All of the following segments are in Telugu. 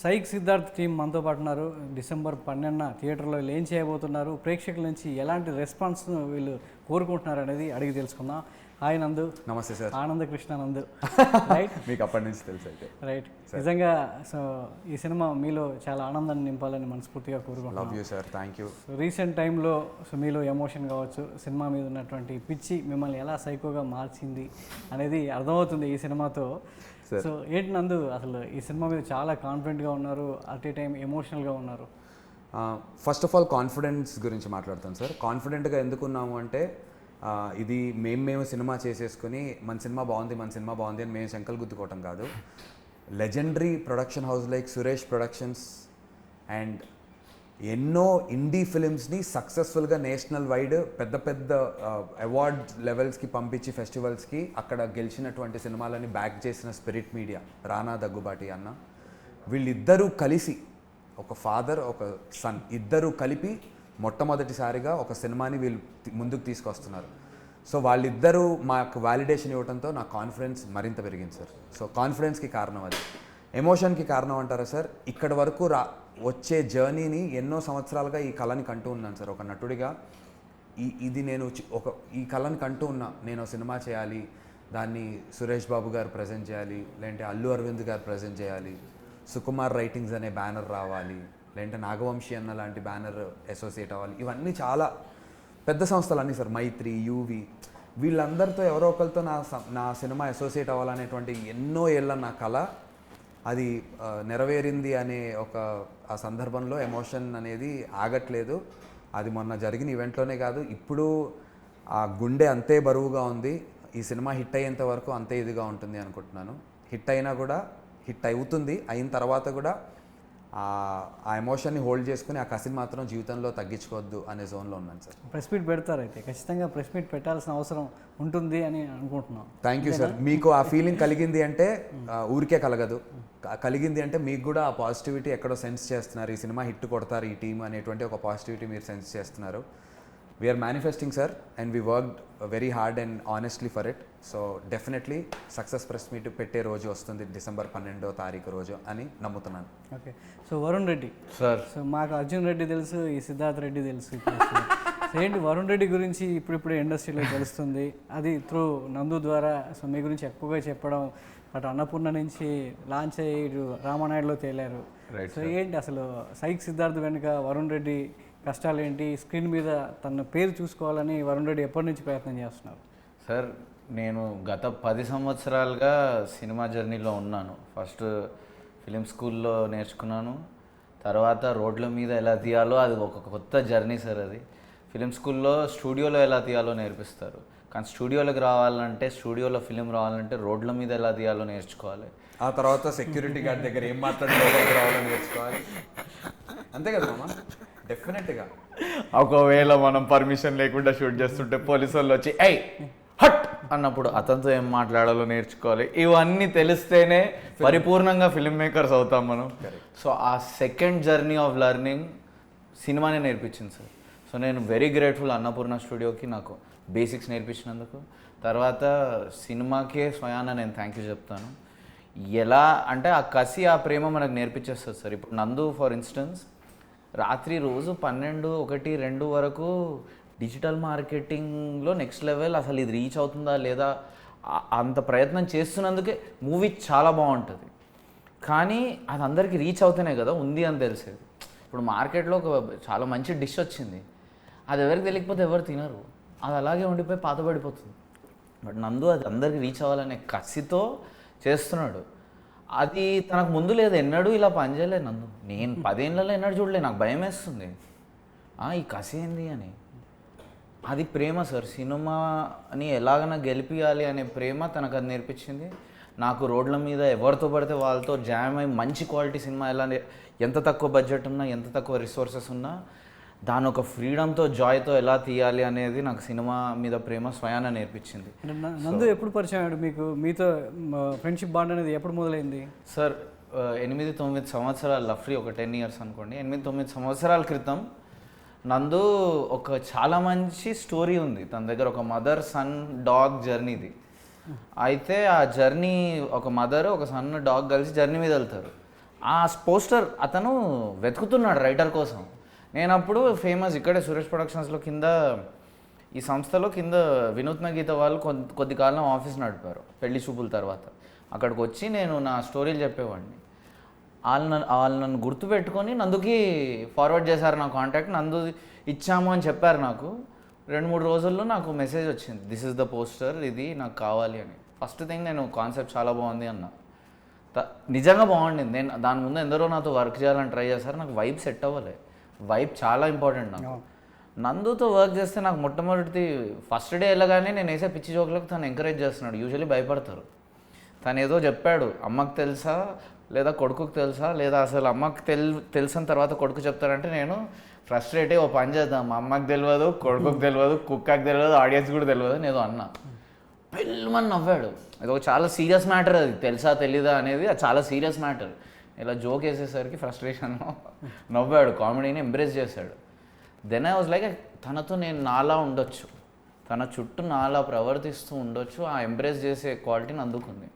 సైక్ సిద్ధార్థ్ టీం మనతో పాటు ఉన్నారు. డిసెంబర్ 12న థియేటర్లో ఏం చేయబోతున్నారు, ప్రేక్షకుల నుంచి ఎలాంటి రెస్పాన్స్ వీళ్ళు కోరుకుంటున్నారు అనేది అడిగి తెలుసుకుందాం. హాయ్ నందు. నమస్తే సార్. ఆనంద కృష్ణ నందు. రైట్, మీకు అప్పటి నుంచి తెలుసు అయితే. రైట్, నిజంగా సో ఈ సినిమా మీలో చాలా ఆనందాన్ని నింపాలని మనస్ఫూర్తిగా కోరుకుంటున్నాను. Love you sir, thank you. Recent టైంలో సో మీలో ఎమోషన్ కావచ్చు, సినిమా మీద ఉన్నటువంటి పిచ్చి మిమ్మల్ని ఎలా సైకోగా మార్చింది అనేది అర్థమవుతుంది ఈ సినిమాతో. సో ఏంటి నందు, అసలు ఈ సినిమా మీద చాలా కాన్ఫిడెంట్గా ఉన్నారు, అట్ ఏ టైం ఎమోషనల్గా ఉన్నారు. ఫస్ట్ ఆఫ్ ఆల్ కాన్ఫిడెన్స్ గురించి మాట్లాడతాను సార్. కాన్ఫిడెంట్గా ఎందుకున్నాము అంటే ఇది మేము సినిమా చేసేసుకుని మన సినిమా బాగుంది అని మేము శంకల్ గుద్దుకోవటం కాదు. Legendary production house like Suresh productions and ఎన్నో ఇండీ ఫిలిమ్స్ని సక్సెస్ఫుల్గా నేషనల్ వైడ్ పెద్ద అవార్డ్ లెవెల్స్కి పంపించి ఫెస్టివల్స్కి అక్కడ గెలిచినటువంటి సినిమాలని బ్యాక్ చేసిన స్పిరిట్ మీడియా, రానా దగ్గుబాటి అన్న, వీళ్ళిద్దరూ కలిసి ఒక ఫాదర్ ఒక సన్ ఇద్దరూ కలిపి మొట్టమొదటిసారిగా ఒక సినిమాని వీళ్ళు ముందుకు తీసుకొస్తున్నారు. సో వాళ్ళిద్దరూ మాకు వ్యాలిడేషన్ ఇవ్వడంతో నా కాన్ఫిడెన్స్ మరింత పెరిగింది సార్. సో కాన్ఫిడెన్స్కి కారణం అది. ఎమోషన్కి కారణం అంటారా సార్, ఇక్కడ వరకు వచ్చే జర్నీని ఎన్నో సంవత్సరాలుగా ఈ కళని కంటూ ఉన్నాను సార్. ఒక నటుడిగా ఇది నేను ఈ కళని కంటూ ఉన్నా, నేను సినిమా చేయాలి, దాన్ని సురేష్ బాబు గారు ప్రజెంట్ చేయాలి, లేదంటే అల్లు అరవింద్ గారు ప్రజెంట్ చేయాలి, సుకుమార్ రైటింగ్స్ అనే బ్యానర్ రావాలి, లేదంటే నాగవంశీ అన్న లాంటి బ్యానర్ అసోసియేట్ అవ్వాలి. ఇవన్నీ చాలా పెద్ద సంస్థలు అన్నీ సార్. మైత్రి, యూవి, వీళ్ళందరితో ఎవరో ఒకరితో నా సినిమా అసోసియేట్ అవ్వాలనేటువంటి ఎన్నో ఏళ్ళ నా కళ అది నెరవేరింది అనే ఆ సందర్భంలో ఎమోషన్ అనేది ఆగట్లేదు. అది మొన్న జరిగిన ఈవెంట్లోనే కాదు, ఇప్పుడు ఆ గుండె అంతే బరువుగా ఉంది. ఈ సినిమా హిట్ అయ్యేంత వరకు అంతే ఇదిగా ఉంటుంది అనుకుంటున్నాను. హిట్ అయినా కూడా హిట్ అవుతుంది, అయిన తర్వాత కూడా ఆ ఎమోషన్ని హోల్డ్ చేసుకుని ఆ కసిని మాత్రం జీవితంలో తగ్గించుకోవద్దు అనే జోన్లో ఉన్నాను సార్. ప్రెస్ మీట్ పెడతారు, అయితే ఖచ్చితంగా ప్రెస్ మీట్ పెట్టాల్సిన అవసరం ఉంటుంది అని అనుకుంటున్నాను. Thank you sir. మీకు ఆ ఫీలింగ్ కలిగింది అంటే ఊరికే కలగదు, కలిగింది అంటే మీకు కూడా ఆ పాజిటివిటీ ఎక్కడో సెన్స్ చేస్తున్నారు. ఈ సినిమా హిట్ కొడతారు ఈ టీం అనేటువంటి ఒక పాజిటివిటీ మీరు సెన్స్ చేస్తున్నారు. We are manifesting sir and we worked very hard and honestly for it. So definitely success press meet పెట్టే రోజు వస్తుంది, డిసెంబర్ 12వ తారీఖు రోజు అని నమ్ముతున్నాను. Okay, so Varun Reddy sir. So మాకు అర్జున్ రెడ్డి తెలుసు, ఈ సిద్ధార్థ్ రెడ్డి తెలుసు. ఏంటి వరుణ్ రెడ్డి గురించి ఇప్పుడిప్పుడే ఇండస్ట్రీలో తెలుస్తుంది, అది త్రూ నందు ద్వారా. సో మీ గురించి ఎక్కువగా చెప్పడం, బట్ అన్నపూర్ణ నుంచి లాంచ్ అయ్యి రామానాయుడులో తేలారు. సో ఏంటి అసలు సైక్ సిద్ధార్థ్ వెనుక వరుణ్ రెడ్డి కష్టాలు ఏంటి, స్క్రీన్ మీద తన పేరు చూసుకోవాలని వరుణ్ రెడ్డి ఎప్పటి నుంచి ప్రయత్నం చేస్తున్నారు? సార్, నేను గత 10 సంవత్సరాలుగా సినిమా జర్నీలో ఉన్నాను. ఫస్ట్ ఫిలిం స్కూల్లో నేర్చుకున్నాను, తర్వాత రోడ్ల మీద ఎలా తీయాలో అది ఒక కొత్త జర్నీ సార్. అది ఫిలిం స్కూల్లో స్టూడియోలో ఎలా తీయాలో నేర్పిస్తారు, కానీ స్టూడియోలోకి రావాలంటే, స్టూడియోలో ఫిలిం రావాలంటే రోడ్ల మీద ఎలా తీయాలో నేర్చుకోవాలి. ఆ తర్వాత సెక్యూరిటీ గార్డ్ దగ్గర ఏం మాట్లాడుకోవాలి రావాలని నేర్చుకోవాలి. అంతే కదా మామ, డెఫినెట్గా. ఒకవేళ మనం పర్మిషన్ లేకుండా షూట్ చేస్తుంటే పోలీసు వాళ్ళు వచ్చి ఐ హట్ అన్నప్పుడు అతనితో ఏం మాట్లాడాలో నేర్చుకోవాలి. ఇవన్నీ తెలిస్తేనే పరిపూర్ణంగా ఫిల్మ్ మేకర్స్ అవుతాం మనం. సో ఆ సెకండ్ జర్నీ ఆఫ్ లెర్నింగ్ సినిమానే నేర్పించింది సార్. సో నేను వెరీ గ్రేట్ఫుల్ అన్నపూర్ణ స్టూడియోకి నాకు బేసిక్స్ నేర్పించినందుకు. తర్వాత సినిమాకే స్వయాన నేను థ్యాంక్ యూ చెప్తాను. ఎలా అంటే ఆ కసి, ఆ ప్రేమ మనకు నేర్పించేస్తుంది సార్. ఇప్పుడు నందు ఫర్ ఇన్స్టెన్స్ రాత్రి రోజు 12, 1, 2 వరకు డిజిటల్ మార్కెటింగ్లో నెక్స్ట్ లెవెల్, అసలు ఇది రీచ్ అవుతుందా లేదా అంత ప్రయత్నం చేస్తున్నందుకే మూవీ చాలా బాగుంటుంది. కానీ అది అందరికీ రీచ్ అవుతేనే కదా ఉంది అని తెలిసేది. ఇప్పుడు మార్కెట్లో చాలా మంచి డిష్ వచ్చింది, అది ఎవరికి తెలియకపోతే ఎవరు తినరు, అది అలాగే ఉండిపోయి పాతబడిపోతుంది. బట్ నందు అది అందరికీ రీచ్ అవ్వాలనే కసితో చేస్తున్నాడు. అది తనకు ముందు లేదు, ఎన్నడూ ఇలా పనిచేయలేదు నందు. నేను 10 ఏళ్ళలో ఎన్నడూ చూడలేదు, నాకు భయం వేస్తుంది ఈ కసి ఏంది అని. అది ప్రేమ సార్. సినిమాని ఎలాగైనా గెలిపియాలి అనే ప్రేమ తనకు అది నేర్పించింది. నాకు రోడ్ల మీద ఎవరితో పడితే వాళ్ళతో జామ్ అయ్యి మంచి క్వాలిటీ సినిమా ఎలా, ఎంత తక్కువ బడ్జెట్ ఉన్నా, ఎంత తక్కువ రిసోర్సెస్ ఉన్నా, దాని ఒక ఫ్రీడమ్తో, జాయ్తో ఎలా తీయాలి అనేది నాకు సినిమా మీద ప్రేమ స్వయాన నేర్పించింది. నందు ఎప్పుడు పరిచయం అయ్యాడు మీకు? మీతో ఫ్రెండ్షిప్ బాండ్ అనేది ఎప్పుడు మొదలైంది? సార్ 8-9 సంవత్సరాలు, లఫ్రీ ఒక 10 years అనుకోండి. 8-9 సంవత్సరాల క్రితం నందు ఒక చాలా మంచి స్టోరీ ఉంది తన దగ్గర, ఒక మదర్ సన్ డాగ్ జర్నీది. అయితే ఆ జర్నీ, ఒక మదర్ ఒక సన్ డాగ్ కలిసి జర్నీ మీద వెళ్తారు. ఆ పోస్టర్ అతను వెతుకుతున్నాడు రైటర్ కోసం. నేను అప్పుడు ఫేమస్ ఇక్కడే సురేష్ ప్రొడక్షన్స్లో కింద ఈ సంస్థలో కింద వినూత్న గీత వాళ్ళు కొద్ది కాలం ఆఫీస్ నడిపారు పెళ్లి చూపుల తర్వాత. అక్కడికి వచ్చి నేను నా స్టోరీలు చెప్పేవాడిని. వాళ్ళు నన్ను గుర్తుపెట్టుకొని నందుకి ఫార్వర్డ్ చేశారు నా కాంటాక్ట్. నందు ఇచ్చాము అని చెప్పారు నాకు. 2-3 రోజుల్లో నాకు మెసేజ్ వచ్చింది, దిస్ ఇస్ ద పోస్టర్, ఇది నాకు కావాలి అని. ఫస్ట్ థింగ్ నేను కాన్సెప్ట్ చాలా బాగుంది అన్న. నిజంగా బాగుండింది. నేను దాని ముందు ఎందరో నాతో వర్క్ చేయాలని ట్రై చేశారు. నాకు వైబ్ సెట్ అవ్వలే. వైబ్ చాలా ఇంపార్టెంట్ నాకు. నందుతో వర్క్ చేస్తే నాకు మొట్టమొదటి ఫస్ట్ డే వెళ్ళగానే నేను వేసే పిచ్చి జోకులకు తను ఎంకరేజ్ చేస్తున్నాడు. యూజువల్లీ భయపడతారు. తను ఏదో చెప్పాడు, అమ్మకు తెలుసా లేదా కొడుకుకి తెలుసా లేదా అసలు అమ్మకు తెలిసిన తర్వాత కొడుకు చెప్తారంటే నేను ఫ్రస్ట్రేట్ అయ్యి ఓ పని చేద్దాం, మా అమ్మకి తెలియదు, కొడుకుకి తెలియదు, కుక్కకి తెలియదు, ఆడియన్స్ కూడా తెలియదు అని ఏదో అన్నా. పెళ్ళమని నవ్వాడు. అది ఒక చాలా సీరియస్ మ్యాటర్. అది తెలుసా తెలీదా అనేది అది చాలా సీరియస్ మ్యాటర్. ఇలా జోక్ వేసేసరికి ఫ్రస్ట్రేషన్లో నవ్వాడు, కామెడీని ఎంబ్రేస్ చేశాడు. దెన్ ఐ వాజ్ లైక్ తనతో నేను నాలా ఉండొచ్చు, తన చుట్టూ నాలా ప్రవర్తిస్తూ ఉండొచ్చు. ఆ ఎంబ్రేస్ చేసే క్వాలిటీని అందుకుంది.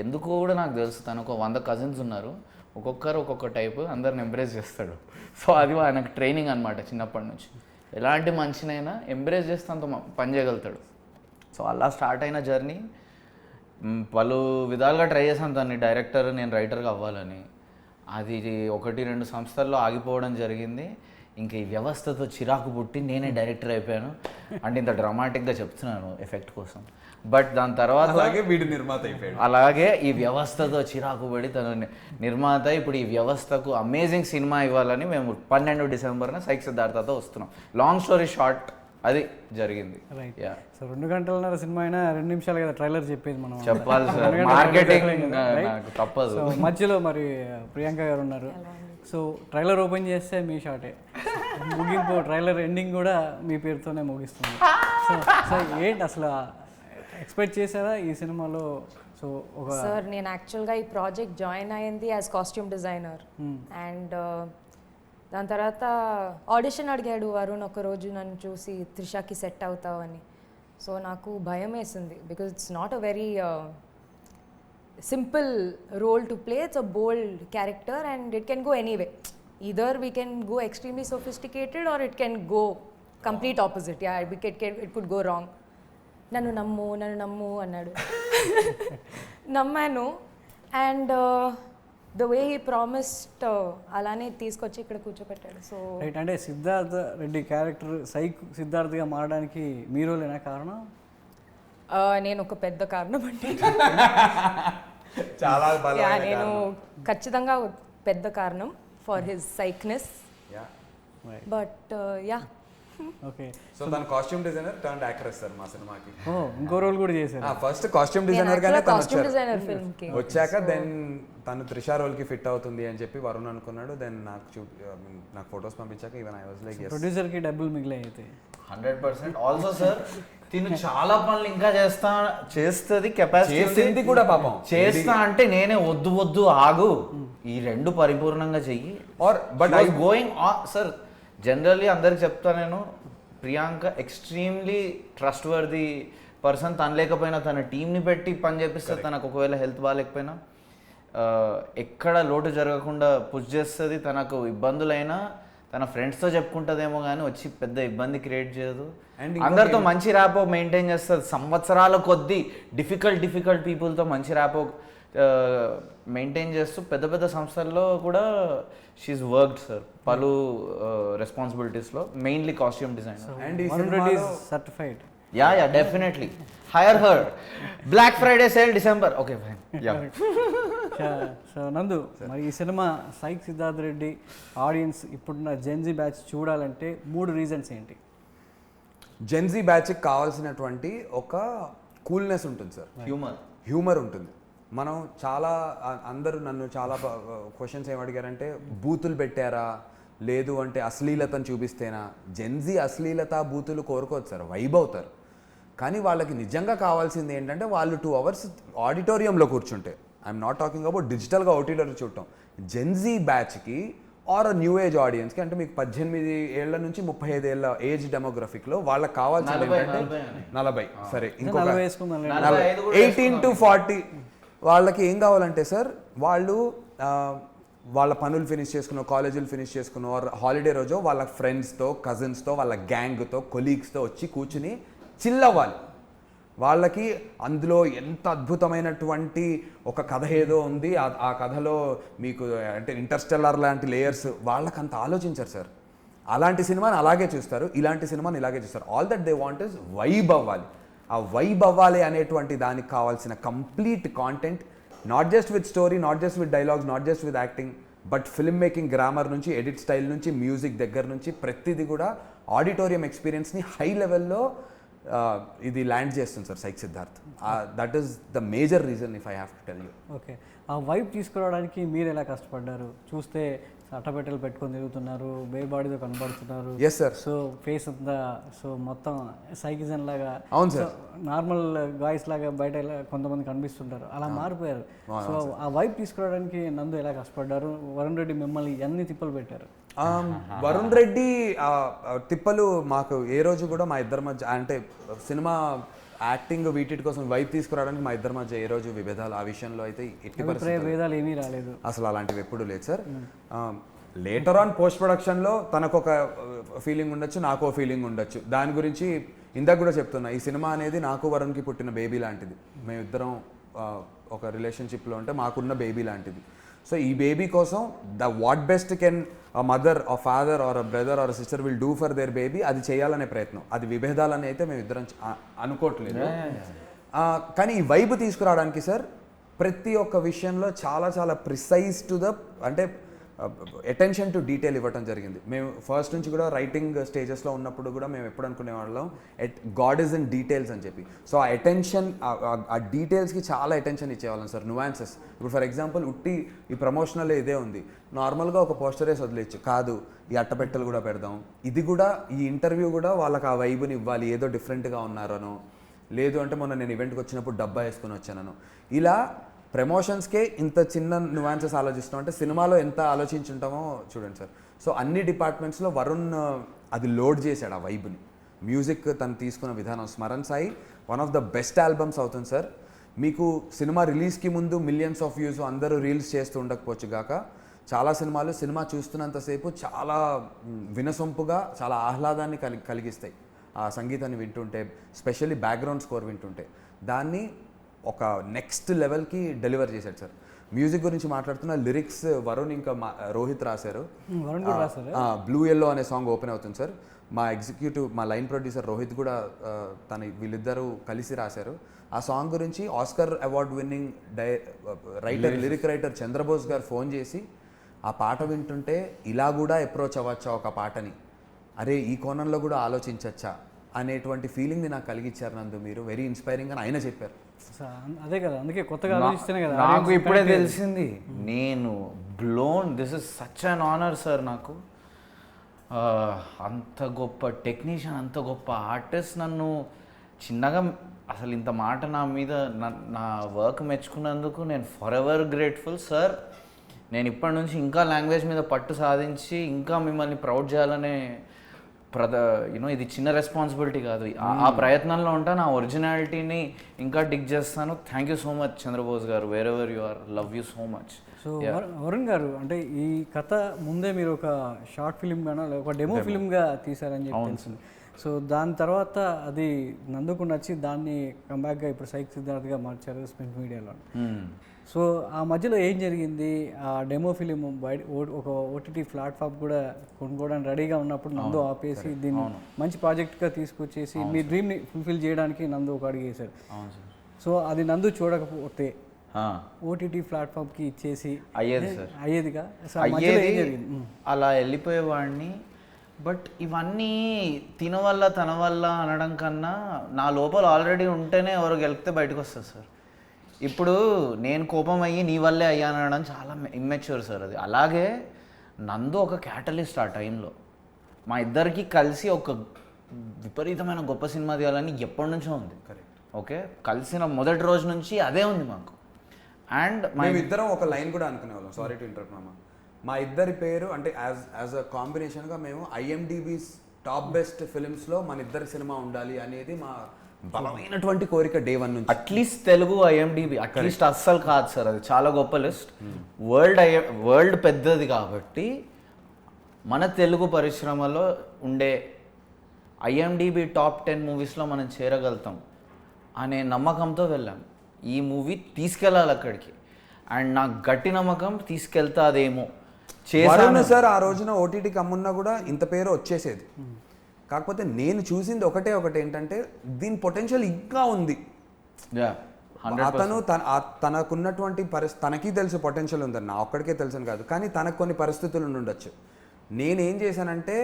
ఎందుకు కూడా నాకు తెలుసు. తనకు 100 కజిన్స్ ఉన్నారు, ఒక్కొక్కరు ఒక్కొక్క టైపు, అందరిని ఎంబ్రేస్ చేస్తాడు. సో అది ఆయనకు ట్రైనింగ్ అనమాట చిన్నప్పటి నుంచి. ఎలాంటి మనిషినైనా ఎంబ్రేస్ చేస్తే అంత పని చేయగలుగుతాడు. సో అలా స్టార్ట్ అయిన జర్నీ పలు విధాలుగా ట్రై చేశాను దాన్ని డైరెక్టర్, నేను రైటర్గా అవ్వాలని. అది 1-2 సంస్థల్లో ఆగిపోవడం జరిగింది. ఇంకా ఈ వ్యవస్థతో చిరాకు పుట్టి నేనే డైరెక్టర్ అయిపోయాను. అంటే ఇంత డ్రామాటిక్గా చెప్తున్నాను ఎఫెక్ట్ కోసం. బట్ దాని తర్వాత అలాగే వీడు నిర్మాత అయిపోయాడు. అలాగే ఈ వ్యవస్థతో చిరాకు పడి తను నిర్మాత. ఇప్పుడు ఈ వ్యవస్థకు అమేజింగ్ సినిమా ఇవ్వాలని మేము 12 డిసెంబర్న సైక్ సిద్ధార్థతో వస్తున్నాం. లాంగ్ స్టోరీ షార్ట్ అది జరిగింది. సో 2 గంటలన్నర సినిమా అయినా 2 నిమిషాలు కదా ట్రైలర్ చెప్పేది మనం. చెప్పాలి సార్, మార్కెటింగ్ నాకు తప్పదు. సో మధ్యలో మరి ప్రియాంక గారు ఉన్నారు. సో ట్రైలర్ ఓపెన్ చేస్తే మీ షాటే, ముగింపు ట్రైలర్ ఎండింగ్ కూడా మీ పేరుతోనే ముగిస్తుంది. సో ఏంటి అసలు ఎక్స్పెక్ట్ చేశారా ఈ సినిమాలో? సో ఒక సార్ నేను యాక్చువల్గా ఈ ప్రాజెక్ట్ జాయిన్ అయ్యింది యాజ్ కాస్ట్యూమ్ డిజైనర్. అండ్ దాని తర్వాత ఆడిషన్ అడిగాడు వరుణ్ ఒకరోజు నన్ను చూసి, త్రిషకి సెట్ అవుతావు అని. సో నాకు భయం వేసింది, because it's not a very simple role to play. It's a bold character and it can go anyway. Either we can go extremely sophisticated or it can go complete opposite. Yeah, it could go wrong. నన్ను నమ్ము అన్నాడు. నమ్మాను. And the way he promised అలానే తీసుకొచ్చి ఇక్కడ కూర్చోపెట్టాడు. So right. అంటే సిద్ధార్థ రెడ్డి క్యారెక్టర్ సైక్ సిద్ధార్థగా మారడానికి మీరు లేనా కారణం? నేను ఒక పెద్ద కారణం అంటే చాలా నేను ఖచ్చితంగా పెద్ద కారణం for his psychness. But yeah okay. So తన costume designer turned actress sir మా సినిమాకి. ఇంకో రోల్ కూడా చేశారు. ఫస్ట్ కాస్ట్యూమ్ డిజైనర్ గానే కాస్ట్యూమ్ డిజైనర్ ఫిల్మ్ కి వచ్చాక దెన్ తను త్రిషా రోల్ కి ఫిట్ అవుతుంది అని చెప్పి వరుణ్ అనుకున్నాడు. దెన్ నాకు ఫొటోస్ పంపించాక even I was like producer కి డబ్బులు మిగిలాయి అయితే 100%. ఆల్సో సార్ తిను చాలా పనులు ఇంకా చేస్తుంది, కెపాసిటీ కూడా పాపం చేస్తా అంటే నేనే వద్దు ఆగు, ఈ 2 పరిపూర్ణంగా చెయ్యి. Or but I going sir generally అందరికి చెప్తా నేను, Priyanka extremely trustworthy person. తను లేకపోయినా తన టీంని పెట్టి పని చేపిస్తుంది. తనకు ఒకవేళ హెల్త్ బాగాలేకపోయినా ఎక్కడ లోటు జరగకుండా పుష్ చేస్తుంది. తనకు ఇబ్బందులైనా తన ఫ్రెండ్స్తో చెప్పుకుంటుందేమో కానీ వచ్చి పెద్ద ఇబ్బంది క్రియేట్ చేయదు. అందరితో మంచి ర్యాపో మెయింటైన్ చేస్తుంది. సంవత్సరాల కొద్దీ డిఫికల్ట్ పీపుల్తో మంచి ర్యాపో మెయింటైన్ చేస్తూ పెద్ద సంస్థల్లో కూడా షీఈస్ వర్క్డ్ సార్ పలు రెస్పాన్సిబిలిటీస్లో, mainly costume designer. And certified. Yeah definitely hire her. Black Friday sale December. Okay fine. So Nandu, మరి ఈ సినిమా సైక్ సిద్ధార్థ రెడ్డి ఆడియన్స్ ఇప్పుడున్న జెన్జీ బ్యాచ్ చూడాలంటే 3 రీజన్స్ ఏంటి? జెన్జీ బ్యాచ్కి కావాల్సినటువంటి ఒక కూల్నెస్ ఉంటుంది సార్, హ్యూమర్ ఉంటుంది. మనం చాలా అందరూ నన్ను చాలా క్వశ్చన్స్ ఏం అడిగారంటే బూతులు పెట్టారా, లేదు అంటే అశ్లీలతను చూపిస్తేనా. జెన్జీ అశ్లీలత బూతులు కోరుకోవచ్చు సార్, వైబ్ అవుతారు. కానీ వాళ్ళకి నిజంగా కావాల్సింది ఏంటంటే వాళ్ళు 2 hours ఆడిటోరియంలో కూర్చుంటే, ఐఎమ్ నాట్ టాకింగ్ అబౌట్ డిజిటల్గా ఓటీటీలో చూడటం. జెన్జీ బ్యాచ్కి ఆర్ న్యూ ఏజ్ ఆడియన్స్కి, అంటే మీకు 18 ఏళ్ల నుంచి 35 ఏళ్ళ ఏజ్ డెమోగ్రఫిక్లో వాళ్ళకి కావాల్సింది ఏంటంటే 40 సరే ఇంకొక 18 to 40 వాళ్ళకి ఏం కావాలంటే సార్, వాళ్ళు వాళ్ళ పనులు ఫినిష్ చేసుకున్న, కాలేజీలు ఫినిష్ చేసుకున్న, హాలిడే రోజు వాళ్ళ ఫ్రెండ్స్తో, కజిన్స్తో, వాళ్ళ గ్యాంగ్తో, కొలీగ్స్తో వచ్చి కూర్చుని చిల్ అవ్వాలి. వాళ్ళకి అందులో ఎంత అద్భుతమైనటువంటి ఒక కథ ఏదో ఉంది, ఆ కథలో మీకు అంటే ఇంటర్స్టెల్లార్ లాంటి లేయర్స్, వాళ్ళకి అంత ఆలోచించారు సార్. అలాంటి సినిమాని అలాగే చూస్తారు, ఇలాంటి సినిమాని ఇలాగే చూస్తారు. All that they want is vibe అవ్వాలి. ఆ వైబ్ అవ్వాలి అనేటువంటి దానికి కావాల్సిన complete content, not just with story, not just with dialogues, not just with acting, but film making, grammar నుంచి, ఎడిట్ స్టైల్ నుంచి, మ్యూజిక్ దగ్గర నుంచి ప్రతిదీ కూడా ఆడిటోరియం ఎక్స్పీరియన్స్ని హై లెవెల్లో ఇది ల్యాండ్ చేస్తుంది sir psych Siddharth. That is the major reason if I have to tell you. Okay, ఆ వైబ్ తీసుకురావడానికి మీరు ఎలా కష్టపడ్డారు? చూస్తే అట్టపెట్టెలు పెట్టుకొని తిరుగుతున్నారు, బే బాడీతో కనబడుతున్నారు. Yes sir. సో ఫేస్ అంతా సో మొత్తం సైకిజన్ లాగా, అవును సార్, నార్మల్ గాయస్ లాగా బయట కొంతమంది కనిపిస్తుంటారు, అలా మారిపోయారు. సో ఆ వైబ్ తీసుకురావడానికి నందు ఎలా కష్టపడ్డారు? వరుణ్ రెడ్డి మిమ్మల్ని ఎన్ని తిప్పలు పెట్టారు? వరుణ్ రెడ్డి తిప్పలు మాకు ఏ రోజు కూడా మా ఇద్దరి మధ్య, అంటే సినిమా యాక్టింగ్ వీటి కోసం వైబ్ తీసుకురావడానికి మా ఇద్దరి మధ్య ఏ రోజు విభేదాలు ఆ విషయంలో అయితే ఎట్టి భేదాలు ఏమీ రాలేదు అసలు. అలాంటివి ఎప్పుడు లేదు సార్. లేటర్ ఆన్ పోస్ట్ ప్రొడక్షన్లో తనకు ఒక ఫీలింగ్ ఉండొచ్చు, నాకు ఒక ఫీలింగ్ ఉండొచ్చు. దాని గురించి ఇందాక కూడా చెప్తున్నా, ఈ సినిమా అనేది నాకు వరుణ్కి పుట్టిన బేబీ లాంటిది. మేమిద్దరం ఒక రిలేషన్షిప్లో ఉంటే మాకున్న బేబీ లాంటిది. సో ఈ బేబీ కోసం what best can a mother, a father or a brother or a sister will do for their baby, అది చేయాలనే ప్రయత్నం. అది విభేదాలని అయితే మేము ఇద్దరం అనుకోవట్లేదు. కానీ ఈ వైబ్ తీసుకురావడానికి సార్ ప్రతి ఒక్క విషయంలో చాలా చాలా ప్రిసైజ్ టు ద, అంటే అటెన్షన్ టు డీటెయిల్ ఇవ్వటం జరిగింది. మేము ఫస్ట్ నుంచి కూడా రైటింగ్ స్టేజెస్లో ఉన్నప్పుడు కూడా మేము ఎప్పుడు అనుకునే వాళ్ళం గాడ్ ఈజ్ ఇన్ డీటెయిల్స్ అని చెప్పి. సో ఆ అటెన్షన్, ఆ డీటెయిల్స్కి చాలా అటెన్షన్ ఇచ్చేవాళ్ళం సార్. నువాన్సెస్, ఇప్పుడు ఫర్ ఎగ్జాంపుల్ ఉట్టి ఈ ప్రమోషనల్ ఇదే ఉంది, నార్మల్గా ఒక పోస్టర్ వేసి వదిలేచ్చు, కాదు ఈ అట్టపెట్టెలు కూడా పెడదాం, ఇది కూడా ఈ ఇంటర్వ్యూ కూడా వాళ్ళకి ఆ వైబుని ఇవ్వాలి, ఏదో డిఫరెంట్గా ఉన్నారనో, లేదు అంటే మొన్న నేను ఈవెంట్కి వచ్చినప్పుడు డబ్బా వేసుకొని వచ్చానను. ఇలా ప్రమోషన్స్కే ఇంత చిన్న నువాన్సెస్ ఆలోచిస్తాం అంటే సినిమాలో ఎంత ఆలోచించుంటామో చూడండి సార్. సో అన్ని డిపార్ట్మెంట్స్లో వరుణ్ అది లోడ్ చేశాడు ఆ వైబ్ని. మ్యూజిక్ తను తీసుకున్న విధానం, Smaran Sai one of the best albums అవుతుంది సార్. మీకు సినిమా రిలీజ్కి ముందు మిలియన్స్ ఆఫ్ వ్యూస్ అందరూ రీల్స్ చేస్తూ ఉండకపోవచ్చు గాక, చాలా సినిమాలు సినిమా చూస్తున్నంతసేపు చాలా వినసొంపుగా, చాలా ఆహ్లాదాన్ని కలిగిస్తాయి ఆ సంగీతాన్ని వింటుంటే, స్పెషల్లీ బ్యాక్గ్రౌండ్ స్కోర్ వింటుంటే. దాన్ని ఒక నెక్స్ట్ లెవెల్కి డెలివర్ చేశాడు సార్. మ్యూజిక్ గురించి మాట్లాడుతున్న లిరిక్స్ వరుణ్ ఇంకా రోహిత్ రాశారు. బ్లూ ఎల్లో అనే సాంగ్ ఓపెన్ అవుతుంది సార్. మా ఎగ్జిక్యూటివ్, మా లైన్ ప్రొడ్యూసర్ రోహిత్ కూడా వీళ్ళిద్దరూ కలిసి రాశారు. ఆ సాంగ్ గురించి Oscar award winning writer, lyric writer Chandrabose garu phone చేసి ఆ పాట వింటుంటే ఇలా కూడా అప్రోచ్ అవ్వచ్చా ఒక పాటని, అరే ఈ కోణంలో కూడా ఆలోచించచ్చా అనేటువంటి ఫీలింగ్ని నాకు కలిగించారు నందు మీరు, వెరీ ఇన్స్పైరింగ్ అని ఆయన చెప్పారు. అదే కదా, అందుకే కొత్తగా ఆలోచిస్తేనే కదా నాకు ఇప్పుడే తెలిసింది. నేను blown, this is such an honour sir. నాకు అంత గొప్ప టెక్నీషియన్, అంత గొప్ప ఆర్టిస్ట్ నన్ను చిన్నగా అసలు ఇంత మాట నా మీద, నా వర్క్ మెచ్చుకున్నందుకు నేను ఫర్ ఎవర్ గ్రేట్ఫుల్ సార్. నేను ఇప్పటి నుంచి ఇంకా లాంగ్వేజ్ మీద పట్టు సాధించి ఇంకా మిమ్మల్ని ప్రౌడ్ చేయాలనే ఇది చిన్న రెస్పాన్సిబిలిటీ కాదు. ఆ ప్రయత్నంలో ఉంటా, నా ఒరిజినాలిటీని ఇంకా డిగ్ చేస్తాను. Thank you so much Chandrabose garu, wherever you are, love you so much. So Varun garu, అంటే ఈ కథ ముందే మీరు ఒక షార్ట్ ఫిల్మ్ గానో ఒక డెమో ఫిల్మ్గా తీశారని చెప్పి తెలిసింది. సో దాని తర్వాత అది నందుకు నచ్చి దాన్ని కంబ్యాక్గా ఇప్పుడు సైక్ సిద్ధార్థ్గా మార్చారు స్ప్రింట్ మీడియాలో. సో ఆ మధ్యలో ఏం జరిగింది? ఆ డెమో ఫిలిం బయట ఒక ఓటీటీ ప్లాట్ఫామ్ కూడా కొనుక్కోవడానికి రెడీగా ఉన్నప్పుడు నందు ఆపేసి దీన్ని మంచి ప్రాజెక్ట్గా తీసుకొచ్చేసి మీ డ్రీమ్ని ఫుల్ఫిల్ చేయడానికి నందు ఒక అడుగు వేశారు. సో అది నందు చూడకపోతే ఓటీటీ ప్లాట్ఫామ్కి ఇచ్చేసి అయ్యేదిగా? అలా వెళ్ళిపోయేవాడిని. బట్ ఇవన్నీ తిన వల్ల తన వల్ల అనడం కన్నా నా లోపల ఆల్రెడీ ఉంటేనే ఎవరు గెలిపితే బయటకు వస్తారు సార్. ఇప్పుడు నేను కోపం అయ్యి నీ వల్లే అయ్యానడం చాలా ఇమ్మెచ్యూర్ సార్ అది. అలాగే నందు ఒక క్యాటలిస్ట్ ఆ టైంలో. మా ఇద్దరికి కలిసి ఒక విపరీతమైన గొప్ప సినిమా తీయాలని ఎప్పటి నుంచో ఉంది. కరెక్ట్. ఓకే, కలిసిన మొదటి రోజు నుంచి అదే ఉంది మాకు. అండ్ ఇద్దరం ఒక లైన్ కూడా అనుకునేవాళ్ళం, సారీ టు ఇంటరప్ట్ మామ. మా ఇద్దరి పేరు అంటే యాజ్ అ కాంబినేషన్గా మేము IMDb's టాప్ బెస్ట్ ఫిలిమ్స్లో మన ఇద్దరి సినిమా ఉండాలి అనేది మా బలమైనటువంటి కోరిక డే 1 నుంచి. అట్లీస్ట్ తెలుగు IMDb అట్లీస్ట్ అస్సలు కాదు సార్, అది చాలా గొప్ప లిస్ట్. వరల్డ్ పెద్దది కాబట్టి మన తెలుగు పరిశ్రమలో ఉండే IMDb టాప్ 10 మూవీస్లో మనం చేరగలుగుతాం అనే నమ్మకంతో వెళ్ళాం. ఈ మూవీ తీసుకెళ్ళాలి అక్కడికి, అండ్ నాకు గట్టి నమ్మకం తీసుకెళ్తాదేమో. వరుణ్ సార్ ఆ రోజున ఓటీటీకి అమ్మున్నా కూడా ఇంత పేరు వచ్చేసేది. కాకపోతే నేను చూసింది ఒకటే ఏంటంటే దీని పొటెన్షియల్ ఇంకా ఉంది. అతను తనకున్నటువంటి తనకి తెలుసు పొటెన్షియల్ ఉందని, నా ఒక్కడికే తెలుసని కాదు, కానీ తనకు కొన్ని పరిస్థితులు ఉండొచ్చు. నేనేం చేశానంటే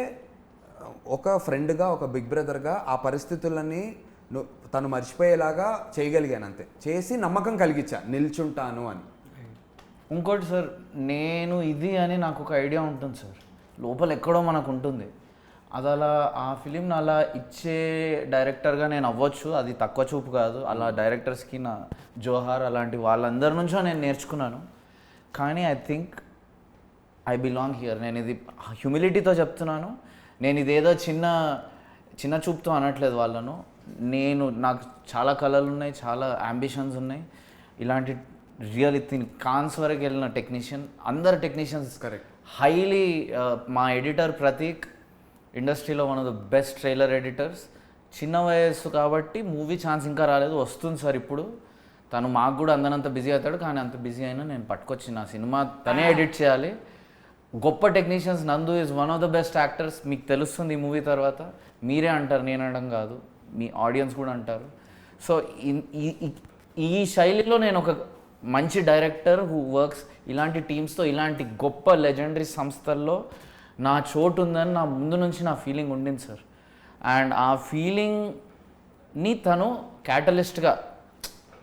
ఒక ఫ్రెండ్గా, ఒక బిగ్ బ్రదర్గా ఆ పరిస్థితులని తను మర్చిపోయేలాగా చేయగలిగాను అంతే. చేసి నమ్మకం కలిగించా నిల్చుంటాను అని. ఇంకోటి సార్, నేను ఇది అని నాకు ఒక ఐడియా ఉంటుంది సార్, లోపల ఎక్కడో మనకు ఉంటుంది. అది అలా ఆ ఫిలింని అలా ఇచ్చే డైరెక్టర్గా నేను అవ్వచ్చు, అది తక్కువ చూపు కాదు. అలా డైరెక్టర్స్కి నా జోహార్, అలాంటి వాళ్ళందరి నుంచో నేను నేర్చుకున్నాను. కానీ I think I belong here. నేను ఇది హ్యూమిలిటీతో చెప్తున్నాను. నేను ఇదేదో చిన్న చూపుతో అనట్లేదు వాళ్ళను. నాకు చాలా కళలు ఉన్నాయి, చాలా అంబిషన్స్ ఉన్నాయి. ఇలాంటి రియల్ కాన్స్ వరకు వెళ్ళిన టెక్నీషియన్, అందరు టెక్నీషియన్స్ కరెక్ట్ హైలీ. మా ఎడిటర్ ప్రతీక్ ఇండస్ట్రీలో one of the best trailer editors. చిన్న వయస్సు కాబట్టి మూవీ ఛాన్స్ ఇంకా రాలేదు, వస్తుంది సార్ ఇప్పుడు. తను మాకు కూడా అందనంత బిజీ అవుతాడు, కానీ అంత బిజీ అయినా నేను పట్టుకొచ్చి నా సినిమా తనే ఎడిట్ చేయాలి. గొప్ప టెక్నీషియన్స్. నందు is one of the best actors. మీకు తెలుస్తుంది ఈ మూవీ తర్వాత, మీరే అంటారు, నేను అనడం కాదు, మీ ఆడియన్స్ కూడా అంటారు. సో ఈ శైలిలో నేను ఒక మంచి డైరెక్టర్ హూ వర్క్స్ ఇలాంటి టీమ్స్తో, ఇలాంటి గొప్ప లెజెండరీ సంస్థల్లో నా చోటు ఉందని నా ముందు నుంచి నా ఫీలింగ్ ఉండింది సార్. అండ్ ఆ ఫీలింగ్ని తను క్యాటలిస్ట్గా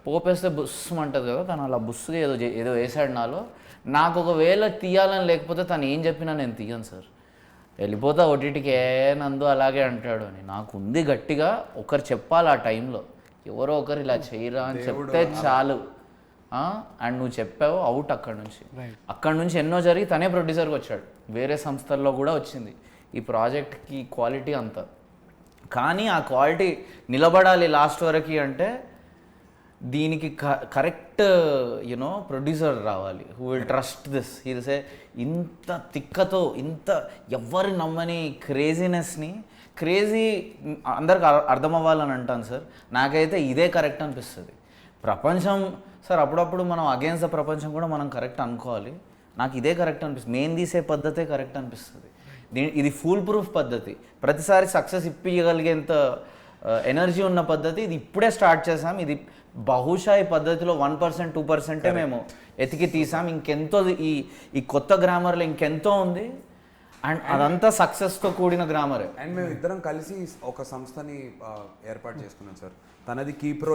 పోపేస్తే బుస్సు అంటుంది కదా, తను అలా బుస్సుగా ఏదో వేసాడు నాలో. నాకు ఒకవేళ తీయాలని లేకపోతే తను ఏం చెప్పినా నేను తీయను సార్. వెళ్ళిపోతా ఓటీటీకి, నందు అలాగే అంటాడు అని. నాకు ఉంది గట్టిగా, ఒకరు చెప్పాలి ఆ టైంలో, ఎవరో ఒకరు ఇలా చేయరా అని చెప్తే చాలు. అండ్ నువ్వు చెప్పావు, అవుట్. అక్కడ నుంచి ఎన్నో జరిగి తనే ప్రొడ్యూసర్కి వచ్చాడు. వేరే సంస్థల్లో కూడా వచ్చింది. ఈ ప్రాజెక్ట్కి క్వాలిటీ అంత, కానీ ఆ క్వాలిటీ నిలబడాలి లాస్ట్ వరకు అంటే దీనికి కరెక్ట్ ప్రొడ్యూసర్ రావాలి, హూ విల్ ట్రస్ట్ దిస్. ఇదిసే ఇంత తిక్కతో, ఇంత ఎవ్వరు నమ్మని క్రేజీనెస్ని, క్రేజీ అందరికి అర్థం అవ్వాలని అంటాను సార్. నాకైతే ఇదే కరెక్ట్ అనిపిస్తుంది. ప్రపంచం సార్, అప్పుడప్పుడు మనం అగేన్స్ట్ ద ప్రపంచం కూడా మనం కరెక్ట్ అనుకోవాలి. నాకు ఇదే కరెక్ట్ అనిపిస్తుంది. నేను తీసే పద్ధతే కరెక్ట్ అనిపిస్తుంది. ఇది ఫూల్ ప్రూఫ్ పద్ధతి, ప్రతిసారి సక్సెస్ ఇప్పించగలిగేంత ఎనర్జీ ఉన్న పద్ధతి. ఇది ఇప్పుడే స్టార్ట్ చేసాం. ఇది బహుశా ఈ పద్ధతిలో 1%, 2% మేము ఎతికి తీసాం. ఇంకెంతో ఈ కొత్త గ్రామర్లో ఇంకెంతో ఉంది. అండ్ అదంతా సక్సెస్తో కూడిన గ్రామరే. అండ్ మేము ఇద్దరం కలిసి ఒక సంస్థని ఏర్పాటు చేసుకున్నాం సార్. తనది కీప్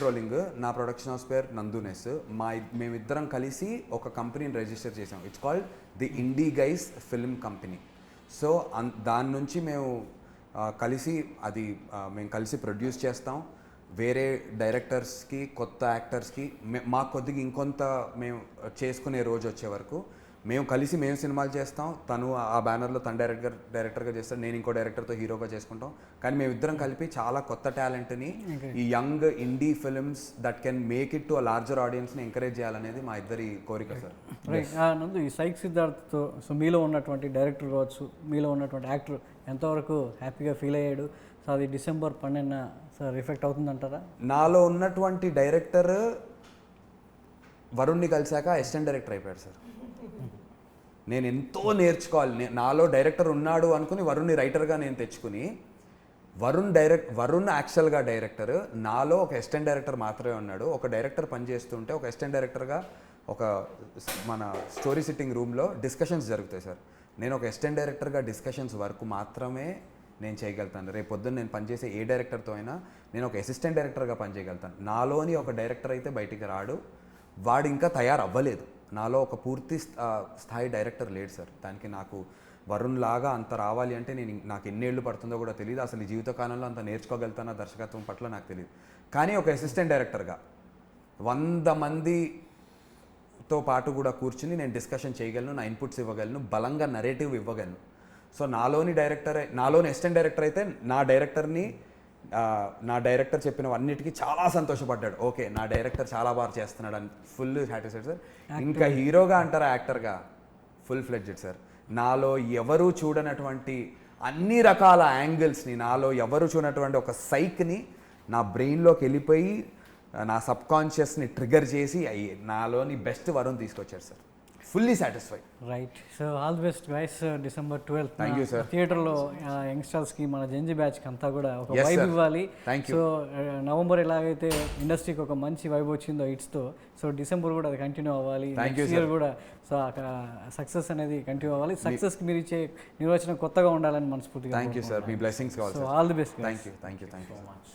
రోలింగ్, నా ప్రొడక్షన్ హౌస్ పేరు నందునెస్. మేమిద్దరం కలిసి ఒక కంపెనీని రిజిస్టర్ చేసాం. It's called the INDI guys film company. So దాని నుంచి మేము మేము కలిసి ప్రొడ్యూస్ చేస్తాం. వేరే డైరెక్టర్స్కి, కొత్త యాక్టర్స్కి మాకు కొద్దిగా ఇంకొంత మేము చేసుకునే రోజు వచ్చే వరకు మేము సినిమాలు చేస్తాం. తను ఆ బ్యానర్లో తను డైరెక్టర్గా చేస్తాడు, నేను ఇంకో డైరెక్టర్తో హీరోగా చేసుకుంటాం. కానీ మేమిద్దరం కలిపి చాలా కొత్త టాలెంట్ని, ఈ young INDI films that can make it to a larger ఆడియన్స్ని ఎంకరేజ్ చేయాలనేది మా ఇద్దరి కోరిక సార్. నందు, ఈ సైక్ సిద్ధార్థ్తో సో మీలో ఉన్నటువంటి డైరెక్టర్ కావచ్చు, మీలో ఉన్నటువంటి యాక్టర్ ఎంతవరకు హ్యాపీగా ఫీల్ అయ్యాడు? సో అది December 12 సార్ రిఫెక్ట్ అవుతుందంటారా? నాలో ఉన్నటువంటి డైరెక్టర్ వరుణ్ని కలిశాక అసిస్టెంట్ డైరెక్టర్ అయిపోయాడు సార్. నేను ఎంతో నేర్చుకోవాలి. నాలో డైరెక్టర్ ఉన్నాడు అనుకుని వరుణ్ని రైటర్గా నేను తెచ్చుకుని, వరుణ్ యాక్చువల్గా డైరెక్టర్, నాలో ఒక అసిస్టెంట్ డైరెక్టర్ మాత్రమే ఉన్నాడు. ఒక డైరెక్టర్ పనిచేస్తుంటే ఒక అసిస్టెంట్ డైరెక్టర్గా ఒక మన స్టోరీ సిట్టింగ్ రూమ్లో డిస్కషన్స్ జరుగుతాయి సార్. నేను ఒక అసిస్టెంట్ డైరెక్టర్గా డిస్కషన్స్ వరకు మాత్రమే నేను చేయగలుగుతాను. రేపు పొద్దున్న నేను పనిచేసే ఏ డైరెక్టర్తో అయినా నేను ఒక అసిస్టెంట్ డైరెక్టర్గా పనిచేయగలుగుతాను. నాలోని ఒక డైరెక్టర్ అయితే బయటికి రాడు, వాడు ఇంకా తయారవ్వలేదు. నాలో ఒక పూర్తి స్థాయి డైరెక్టర్ లేడు సార్. దానికి నాకు వరుణ్ లాగా అంత రావాలి అంటే నాకు ఎన్నేళ్ళు పడుతుందో కూడా తెలియదు. అసలు ఈ జీవితకాలంలో అంత నేర్చుకోగలుగుతానా దర్శకత్వం పట్ల నాకు తెలియదు. కానీ ఒక అసిస్టెంట్ డైరెక్టర్గా 100 మందితో పాటు కూడా కూర్చుని నేను డిస్కషన్ చేయగలను, నా ఇన్పుట్స్ ఇవ్వగలను, బలంగా నరేటివ్ ఇవ్వగలను. సో నాలోని అసిస్టెంట్ డైరెక్టర్ అయితే నా డైరెక్టర్ని నా డైరెక్టర్ చెప్పినవన్నిటికీ చాలా సంతోషపడ్డాడు. ఓకే నా డైరెక్టర్ చాలా బాగా చేస్తున్నాడు అని ఫుల్ సాటిస్ఫైడ్ సార్. ఇంకా హీరోగా అంటారా యాక్టర్గా ఫుల్ ఫ్లెడ్జెడ్ సార్. నాలో ఎవరు చూడనటువంటి అన్ని రకాల యాంగిల్స్ని, నాలో ఎవరు చూడనటువంటి ఒక సైక్ని నా బ్రెయిన్లోకి వెళ్ళిపోయి నా సబ్ కాన్షియస్ని ట్రిగర్ చేసి నాలోని బెస్ట్ వరుణ్ తీసుకొచ్చారు sir. Fully satisfied. Right. So all the best guys. December 12th thank you sir. థియేటర్లో యంగ్స్టర్స్కి మన జెంజీ బ్యాచ్కి అంతా కూడా ఒక Yes, వైబ్ sir. ఇవ్వాలి. Thank you. సో నవంబర్ ఎలాగైతే ఇండస్ట్రీకి ఒక మంచి వైబ్ వచ్చిందో హిట్స్తో, సో డిసెంబర్ కూడా అది కంటిన్యూ అవ్వాలి. Thank you, next year sir. కూడా సో సక్సెస్ అనేది కంటిన్యూ అవ్వాలి. సక్సెస్కి మీరు ఇచ్చే నిర్వచనం కొత్తగా ఉండాలని మనస్ఫూర్తిగా. Thank you sir. మీ బ్లెస్సింగ్స్ కావాలి so sir. All the best. Thank you so much.